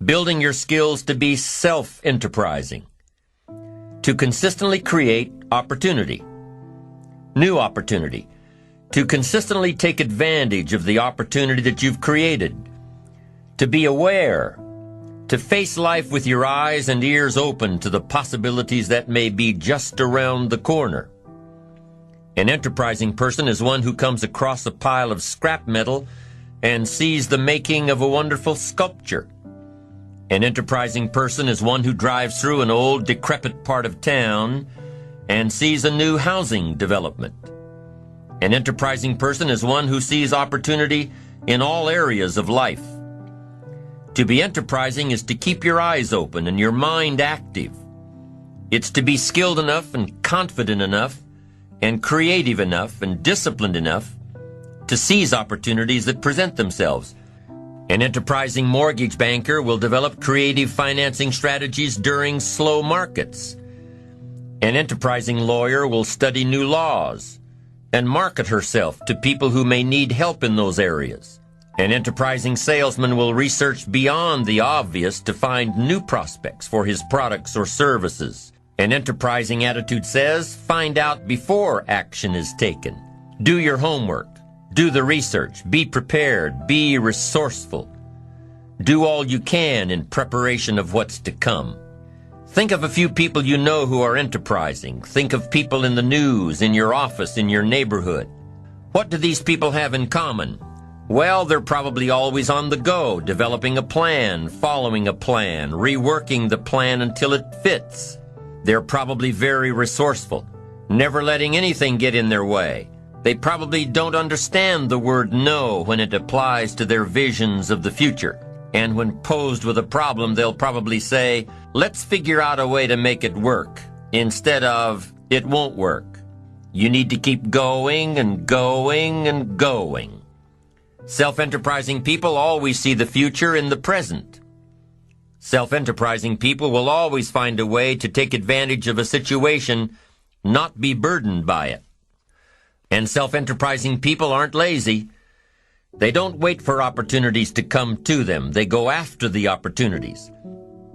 building your skills to be self-enterprising, to consistently create opportunity, new opportunity, to consistently take advantage of the opportunity that you've created, to be aware, to face life with your eyes and ears open to the possibilities that may be just around the corner. An enterprising person is one who comes across a pile of scrap metal and sees the making of a wonderful sculpture. An enterprising person is one who drives through an old, decrepit part of town and sees a new housing development. An enterprising person is one who sees opportunity in all areas of life. To be enterprising is to keep your eyes open and your mind active. It's to be skilled enough and confident enough and creative enough and disciplined enough to seize opportunities that present themselves. An enterprising mortgage banker will develop creative financing strategies during slow markets. An enterprising lawyer will study new laws and market herself to people who may need help in those areas. An enterprising salesman will research beyond the obvious to find new prospects for his products or services. An enterprising attitude says, find out before action is taken. Do your homework. Do the research. Be prepared. Be resourceful. Do all you can in preparation of what's to come. Think of a few people you know who are enterprising. Think of people in the news, in your office, in your neighborhood. What do these people have in common? Well, they're probably always on the go, developing a plan, following a plan, reworking the plan until it fits. They're probably very resourceful, never letting anything get in their way. They probably don't understand the word no when it applies to their visions of the future. And when posed with a problem, they'll probably say, let's figure out a way to make it work, instead of, it won't work. You need to keep going and going and going. Self-enterprising people always see the future in the present. Self-enterprising people will always find a way to take advantage of a situation, not be burdened by it. And self-enterprising people aren't lazy. They don't wait for opportunities to come to them. They go after the opportunities.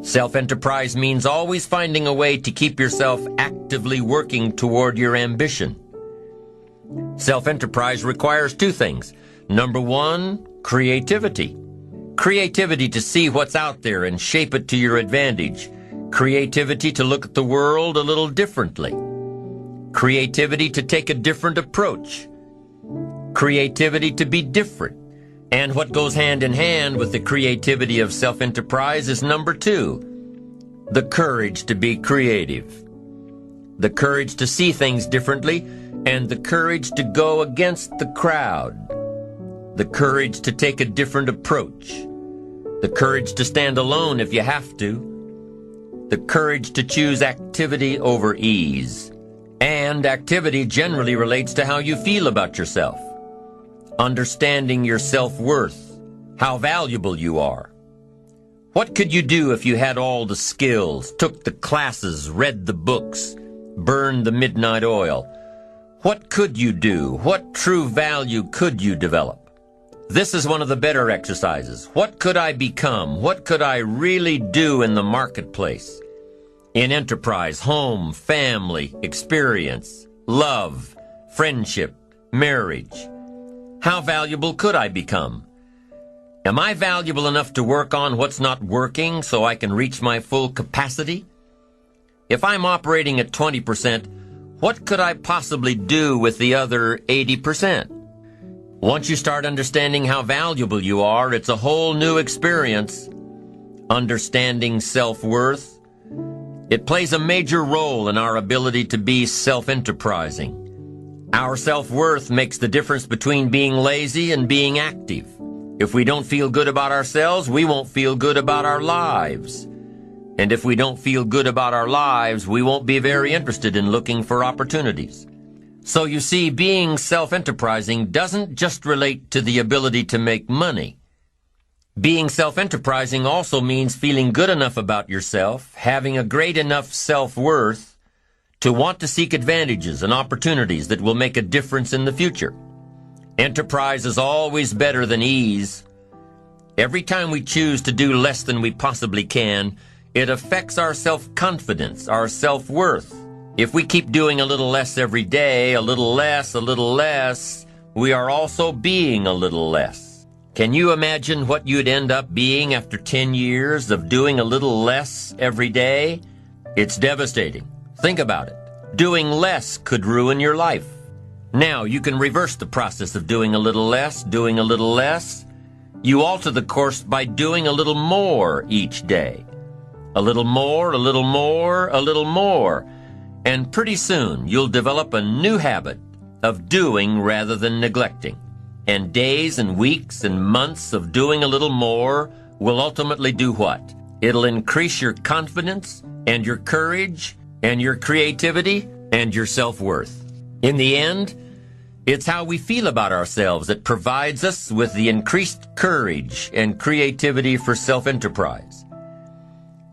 Self-enterprise means always finding a way to keep yourself actively working toward your ambition. Self-enterprise requires two things. Number one, creativity. Creativity to see what's out there and shape it to your advantage. Creativity to look at the world a little differently. Creativity to take a different approach. Creativity to be different. And what goes hand in hand with the creativity of self-enterprise is number two, the courage to be creative. The courage to see things differently and the courage to go against the crowd. The courage to take a different approach. The courage to stand alone if you have to. The courage to choose activity over ease. And activity generally relates to how you feel about yourself. Understanding your self-worth, how valuable you are. What could you do if you had all the skills, took the classes, read the books, burned the midnight oil? What could you do? What true value could you develop? This is one of the better exercises. What could I become? What could I really do in the marketplace? In enterprise, home, family, experience, love, friendship, marriage. How valuable could I become? Am I valuable enough to work on what's not working so I can reach my full capacity? If I'm operating at 20%, what could I possibly do with the other 80%? Once you start understanding how valuable you are, it's a whole new experience. Understanding self-worth. It plays a major role in our ability to be self-enterprising. Our self-worth makes the difference between being lazy and being active. If we don't feel good about ourselves, we won't feel good about our lives. And if we don't feel good about our lives, we won't be very interested in looking for opportunities. So you see, being self-enterprising doesn't just relate to the ability to make money. Being self-enterprising also means feeling good enough about yourself, having a great enough self-worth to want to seek advantages and opportunities that will make a difference in the future. Enterprise is always better than ease. Every time we choose to do less than we possibly can, it affects our self-confidence, our self-worth. If we keep doing a little less every day, a little less, we are also being a little less. Can you imagine what you'd end up being after 10 years of doing a little less every day? It's devastating. Think about it. Doing less could ruin your life. Now, you can reverse the process of doing a little less. You alter the course by doing a little more each day. A little more, a little more, a little more. And pretty soon, you'll develop a new habit of doing rather than neglecting. And days and weeks and months of doing a little more will ultimately do what? It'll increase your confidence and your courage and your creativity and your self-worth. In the end, it's how we feel about ourselves that provides us with the increased courage and creativity for self-enterprise.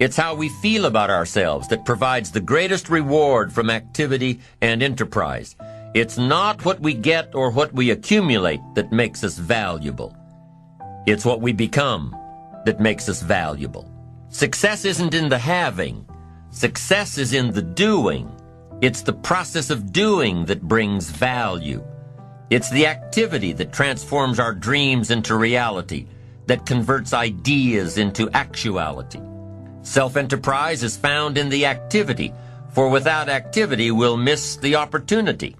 It's how we feel about ourselves that provides the greatest reward from activity and enterprise. It's not what we get or what we accumulate that makes us valuable. It's what we become that makes us valuable. Success isn't in the having. Success is in the doing. It's the process of doing that brings value. It's the activity that transforms our dreams into reality, that converts ideas into actuality. Self-enterprise is found in the activity, for without activity we'll miss the opportunity.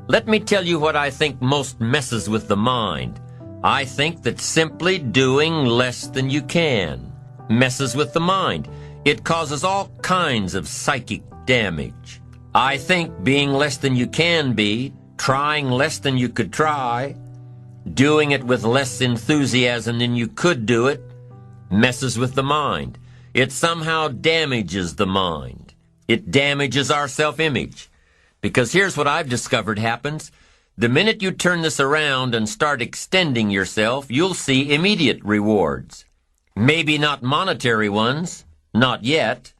Let me tell you what I think most messes with the mind. I think that simply doing less than you can messes with the mind. It causes all kinds of psychic damage. I think being less than you can be, trying less than you could try, doing it with less enthusiasm than you could do it, messes with the mind. It somehow damages the mind. It damages our self-image. Because here's what I've discovered happens. The minute you turn this around and start extending yourself, you'll see immediate rewards. Maybe not monetary ones, not yet,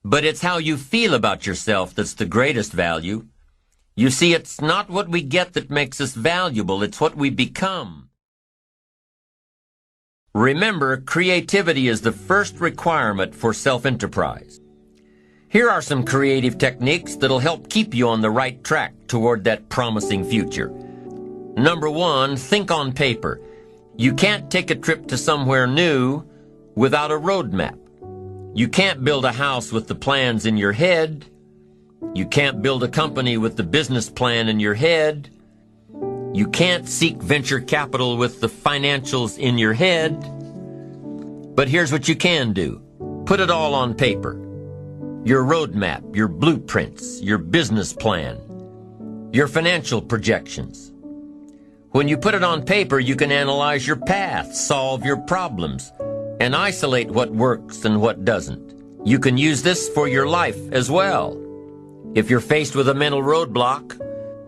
but it's how you feel about yourself that's the greatest value. You see, it's not what we get that makes us valuable, it's what we become. Remember, creativity is the first requirement for self-enterprise. Here are some creative techniques that'll help keep you on the right track toward that promising future. Number one, think on paper. You can't take a trip to somewhere new without a roadmap. You can't build a house with the plans in your head. You can't build a company with the business plan in your head. You can't seek venture capital with the financials in your head. But here's what you can do. Put it all on paper. Your roadmap, your blueprints, your business plan, your financial projections. When you put it on paper, you can analyze your path, solve your problems, and isolate what works and what doesn't. You can use this for your life as well. If you're faced with a mental roadblock,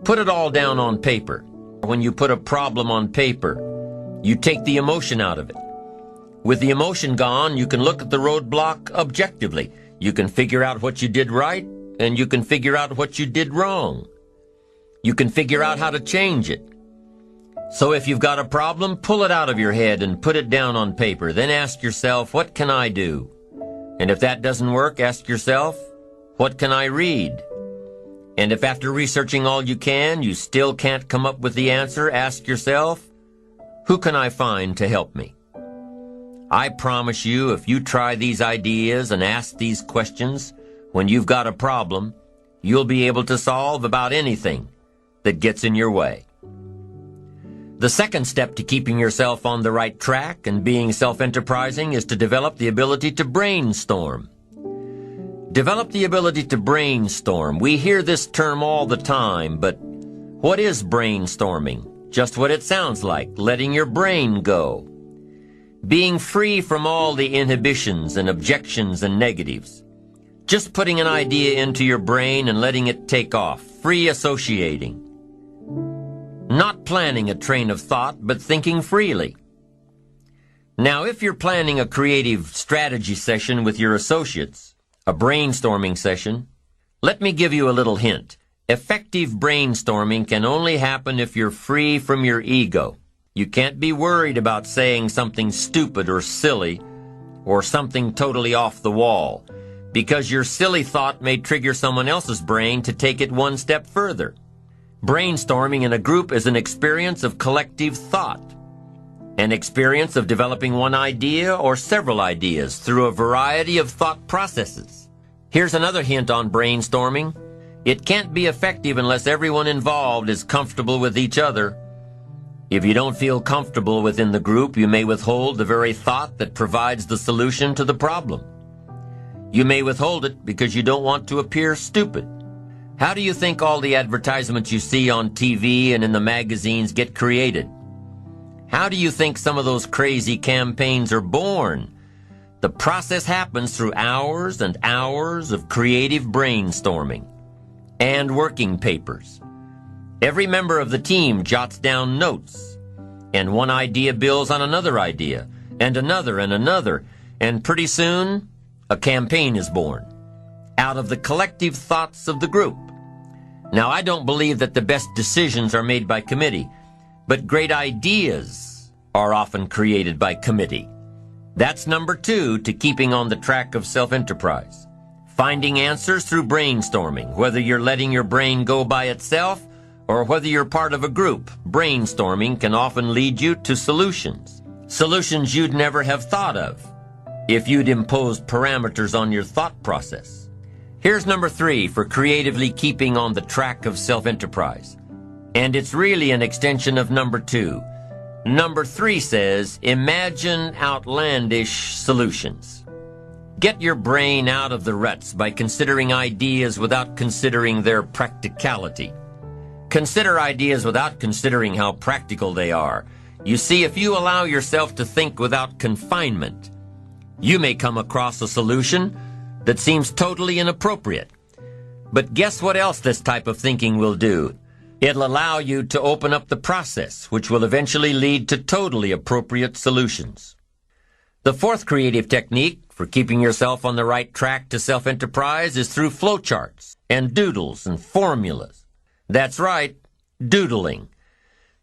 put it all down on paper. When you put a problem on paper, you take the emotion out of it. With the emotion gone, you can look at the roadblock objectively. You can figure out what you did right, and you can figure out what you did wrong. You can figure out how to change it. So if you've got a problem, pull it out of your head and put it down on paper. Then ask yourself, what can I do? And if that doesn't work, ask yourself, what can I read? And if after researching all you can, you still can't come up with the answer, ask yourself, who can I find to help me? I promise you, if you try these ideas and ask these questions, when you've got a problem, you'll be able to solve about anything that gets in your way. The second step to keeping yourself on the right track and being self-enterprising is to develop the ability to brainstorm. Develop the ability to brainstorm. We hear this term all the time, but what is brainstorming? Just what it sounds like, letting your brain go. Being free from all the inhibitions and objections and negatives. Just putting an idea into your brain and letting it take off. Free associating. Not planning a train of thought, but thinking freely. Now, if you're planning a creative strategy session with your associates, a brainstorming session, let me give you a little hint. Effective brainstorming can only happen if you're free from your ego. You can't be worried about saying something stupid or silly or something totally off the wall, because your silly thought may trigger someone else's brain to take it one step further. Brainstorming in a group is an experience of collective thought, an experience of developing one idea or several ideas through a variety of thought processes. Here's another hint on brainstorming. It can't be effective unless everyone involved is comfortable with each other. If you don't feel comfortable within the group, you may withhold the very thought that provides the solution to the problem. You may withhold it because you don't want to appear stupid. How do you think all the advertisements you see on TV and in the magazines get created? How do you think some of those crazy campaigns are born? The process happens through hours and hours of creative brainstorming and working papers. Every member of the team jots down notes, and one idea builds on another idea, and another, and pretty soon, a campaign is born out of the collective thoughts of the group. Now, I don't believe that the best decisions are made by committee, but great ideas are often created by committee. That's number 2 to keeping on the track of self-enterprise. Finding answers through brainstorming, whether you're letting your brain go by itself or whether you're part of a group. Brainstorming can often lead you to solutions. Solutions you'd never have thought of if you'd imposed parameters on your thought process. Here's number 3 for creatively keeping on the track of self-enterprise. And it's really an extension of number 2. Number 3 says, imagine outlandish solutions. Get your brain out of the ruts by considering ideas without considering their practicality. Consider ideas without considering how practical they are. You see, if you allow yourself to think without confinement, you may come across a solution that seems totally inappropriate. But guess what else this type of thinking will do? It'll allow you to open up the process, which will eventually lead to totally appropriate solutions. The 4th creative technique for keeping yourself on the right track to self-enterprise is through flowcharts and doodles and formulas. That's right, doodling.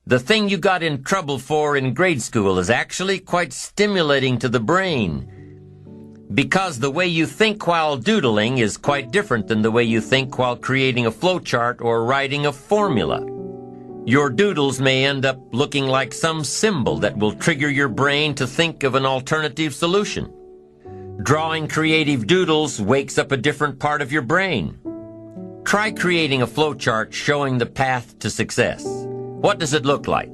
The thing you got in trouble for in grade school is actually quite stimulating to the brain, because the way you think while doodling is quite different than the way you think while creating a flowchart or writing a formula. Your doodles may end up looking like some symbol that will trigger your brain to think of an alternative solution. Drawing creative doodles wakes up a different part of your brain. Try creating a flowchart showing the path to success. What does it look like?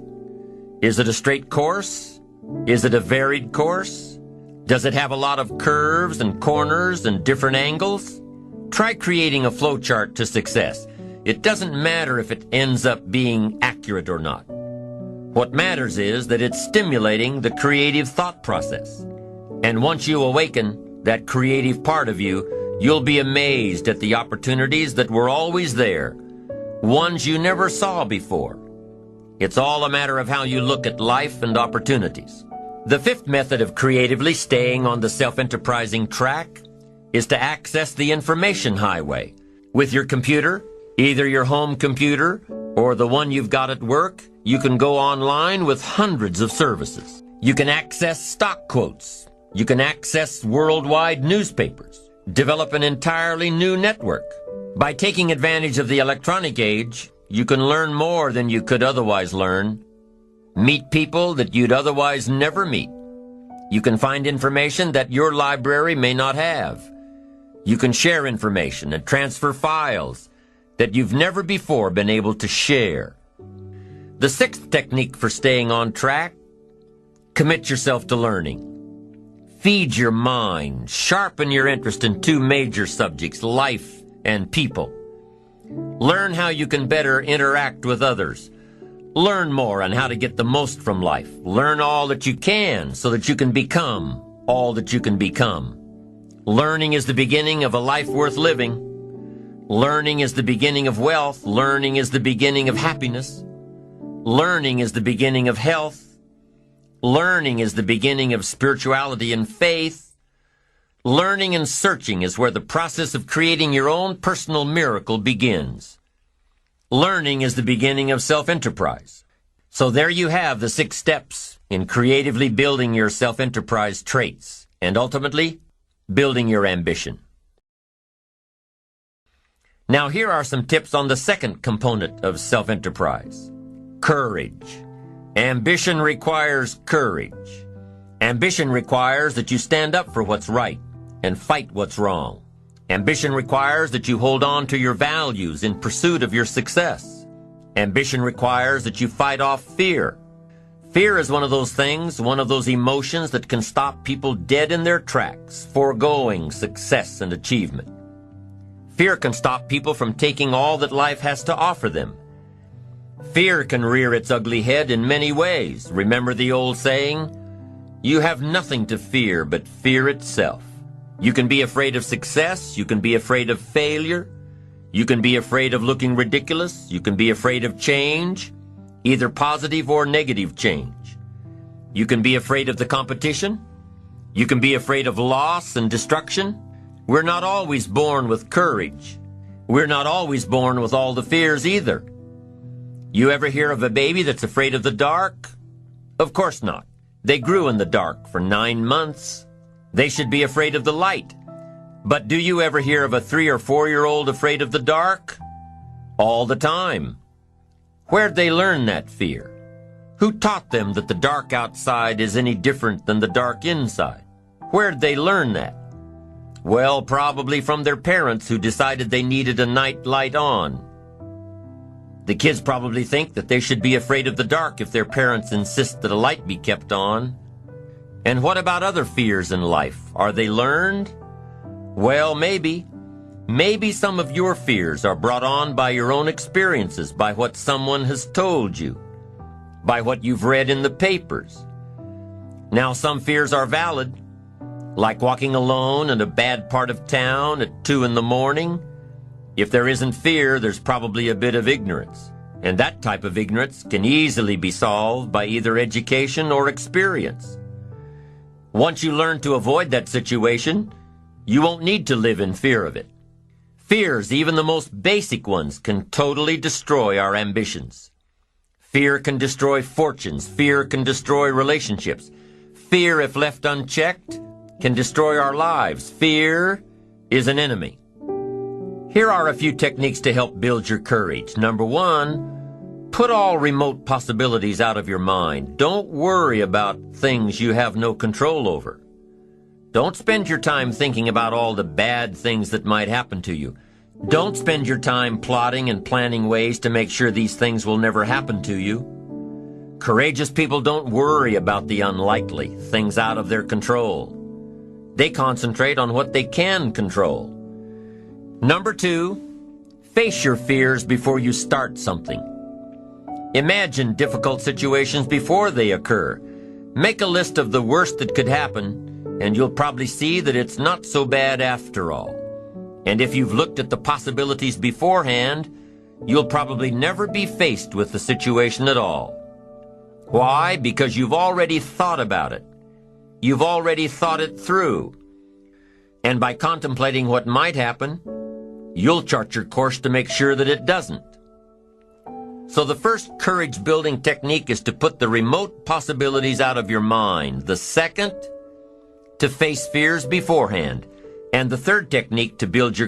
Is it a straight course? Is it a varied course? Does it have a lot of curves and corners and different angles? Try creating a flowchart to success. It doesn't matter if it ends up being accurate or not. What matters is that it's stimulating the creative thought process. And once you awaken that creative part of you, you'll be amazed at the opportunities that were always there, ones you never saw before. It's all a matter of how you look at life and opportunities. The 5th method of creatively staying on the self-enterprising track is to access the information highway. With your computer, either your home computer or the one you've got at work, you can go online with hundreds of services. You can access stock quotes. You can access worldwide newspapers. Develop an entirely new network. By taking advantage of the electronic age, you can learn more than you could otherwise learn. Meet people that you'd otherwise never meet. You can find information that your library may not have. You can share information and transfer files that you've never before been able to share. The 6th technique for staying on track: commit yourself to learning. Feed your mind, sharpen your interest in 2 major subjects, life and people. Learn how you can better interact with others. Learn more on how to get the most from life. Learn all that you can so that you can become all that you can become. Learning is the beginning of a life worth living. Learning is the beginning of wealth. Learning is the beginning of happiness. Learning is the beginning of health. Learning is the beginning of spirituality and faith. Learning and searching is where the process of creating your own personal miracle begins. Learning is the beginning of self-enterprise. So there you have the 6 steps in creatively building your self-enterprise traits and ultimately building your ambition. Now here are some tips on the second component of self-enterprise. Courage. Ambition requires courage. Ambition requires that you stand up for what's right and fight what's wrong. Ambition requires that you hold on to your values in pursuit of your success. Ambition requires that you fight off fear. Fear is one of those things, one of those emotions that can stop people dead in their tracks, foregoing success and achievement. Fear can stop people from taking all that life has to offer them. Fear can rear its ugly head in many ways. Remember the old saying, "You have nothing to fear but fear itself." You can be afraid of success. You can be afraid of failure. You can be afraid of looking ridiculous. You can be afraid of change, either positive or negative change. You can be afraid of the competition. You can be afraid of loss and destruction. We're not always born with courage. We're not always born with all the fears either. You ever hear of a baby that's afraid of the dark? Of course not. They grew in the dark for 9 months. They should be afraid of the light. But do you ever hear of a 3 or 4-year-old afraid of the dark? All the time. Where'd they learn that fear? Who taught them that the dark outside is any different than the dark inside? Where'd they learn that? Well, probably from their parents who decided they needed a night light on. The kids probably think that they should be afraid of the dark if their parents insist that a light be kept on. And what about other fears in life? Are they learned? Well, maybe. Maybe some of your fears are brought on by your own experiences, by what someone has told you, by what you've read in the papers. Now, some fears are valid, like walking alone in a bad part of town at 2 in the morning. If there isn't fear, there's probably a bit of ignorance. And that type of ignorance can easily be solved by either education or experience. Once you learn to avoid that situation, you won't need to live in fear of it. Fears, even the most basic ones, can totally destroy our ambitions. Fear can destroy fortunes. Fear can destroy relationships. Fear, if left unchecked, can destroy our lives. Fear is an enemy. Here are a few techniques to help build your courage. Number 1, put all remote possibilities out of your mind. Don't worry about things you have no control over. Don't spend your time thinking about all the bad things that might happen to you. Don't spend your time plotting and planning ways to make sure these things will never happen to you. Courageous people don't worry about the unlikely, things out of their control. They concentrate on what they can control. Number 2, face your fears before you start something. Imagine difficult situations before they occur. Make a list of the worst that could happen, and you'll probably see that it's not so bad after all. And if you've looked at the possibilities beforehand, you'll probably never be faced with the situation at all. Why? Because you've already thought about it. You've already thought it through. And by contemplating what might happen, you'll chart your course to make sure that it doesn't. So the first courage-building technique is to put the remote possibilities out of your mind. The second, to face fears beforehand. And the third technique to build your